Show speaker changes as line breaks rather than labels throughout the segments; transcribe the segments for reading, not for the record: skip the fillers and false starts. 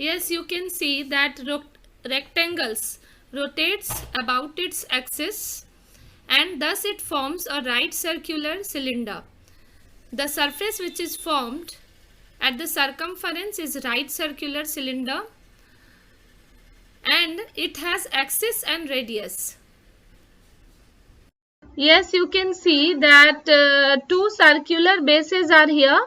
Yes, you can see that rectangles rotates about its axis and thus it forms a right circular cylinder. The surface which is formed at the circumference is right circular cylinder and it has axis and radius. Yes, you can see that two circular bases are here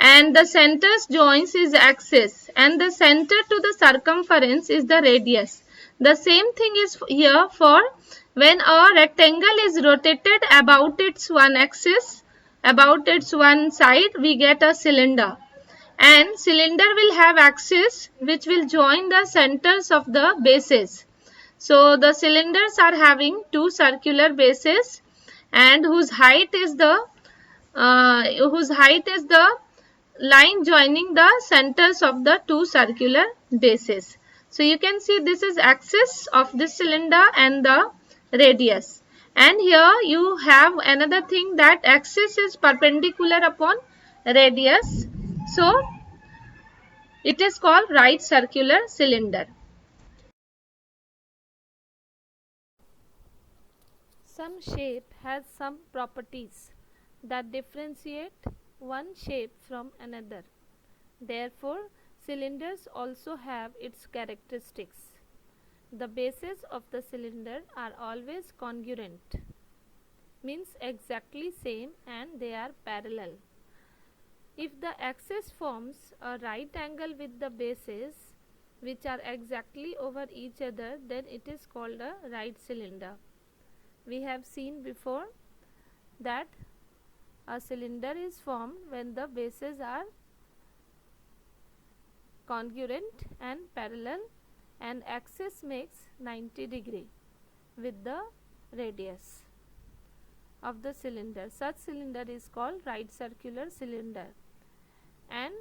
and the center's joins is axis and the center to the circumference is the radius. The same thing is here for when a rectangle is rotated about its one axis, about its one side, we get a cylinder. And cylinder will have axis which will join the centers of the bases. So the cylinders are having two circular bases and whose height is the line joining the centers of the two circular bases. So you can see this is axis of this cylinder and the radius. And here you have another thing that axis is perpendicular upon radius. So it is called right circular cylinder. Some shape has some properties that differentiate one shape from another. Therefore, cylinders also have its characteristics. The bases of the cylinder are always congruent, means exactly same and they are parallel. If the axis forms a right angle with the bases which are exactly over each other, then it is called a right cylinder. We have seen before that a cylinder is formed when the bases are congruent and parallel and axis makes 90° with the radius of the cylinder. Such cylinder is called right circular cylinder. And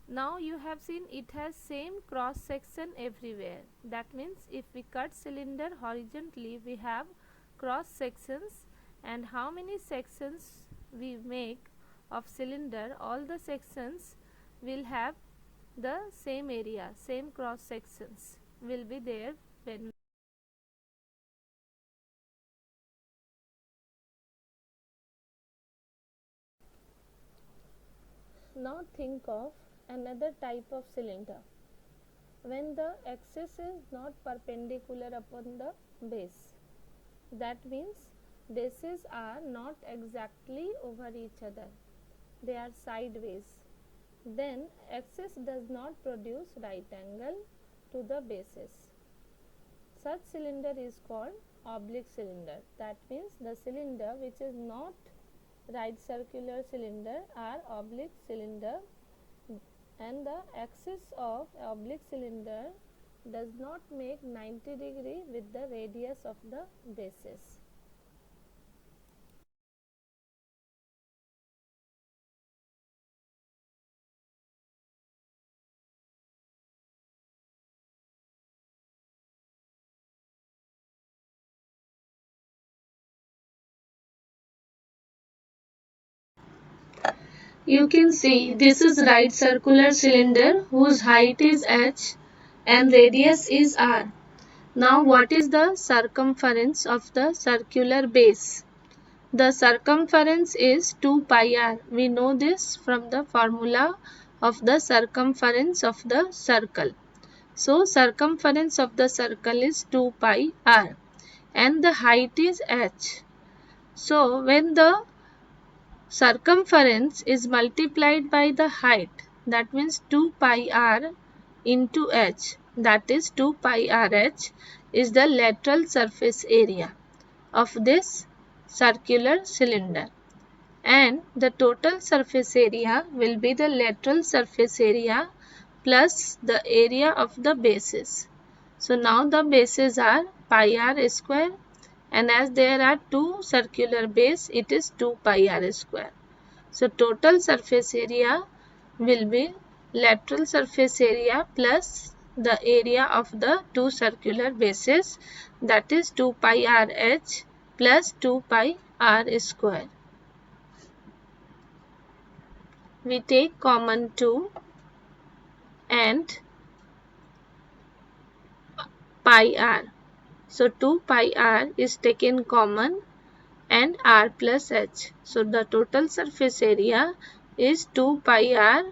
now you have seen it has same cross section everywhere. That means if we cut cylinder horizontally, we have cross sections, and how many sections we make of cylinder, all the sections will have the same area, same cross sections will be there when. Now think of another type of cylinder when the axis is not perpendicular upon the base. That means bases are not exactly over each other, they are sideways. Then axis does not produce right angle to the bases. Such cylinder is called oblique cylinder. That means the cylinder which is not right circular cylinder are oblique cylinder, and the axis of oblique cylinder does not make 90° with the radius of the bases. You can see this is right circular cylinder whose height is h and radius is r. Now what is the circumference of the circular base? The circumference is 2 pi r. We know this from the formula of the circumference of the circle. So circumference of the circle is 2 pi r and the height is h. So when the circumference is multiplied by the height, that means 2 pi r into h, that is 2 pi r h is the lateral surface area of this circular cylinder, and the total surface area will be the lateral surface area plus the area of the bases. So now the bases are pi r square, and as there are two circular base, it is 2 pi r square. So total surface area will be lateral surface area plus the area of the two circular bases, that is 2 pi r h plus 2 pi r square. We take common 2 and pi r. So 2 pi r is taken common and r plus h. So the total surface area is 2 pi r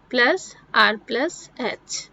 plus h.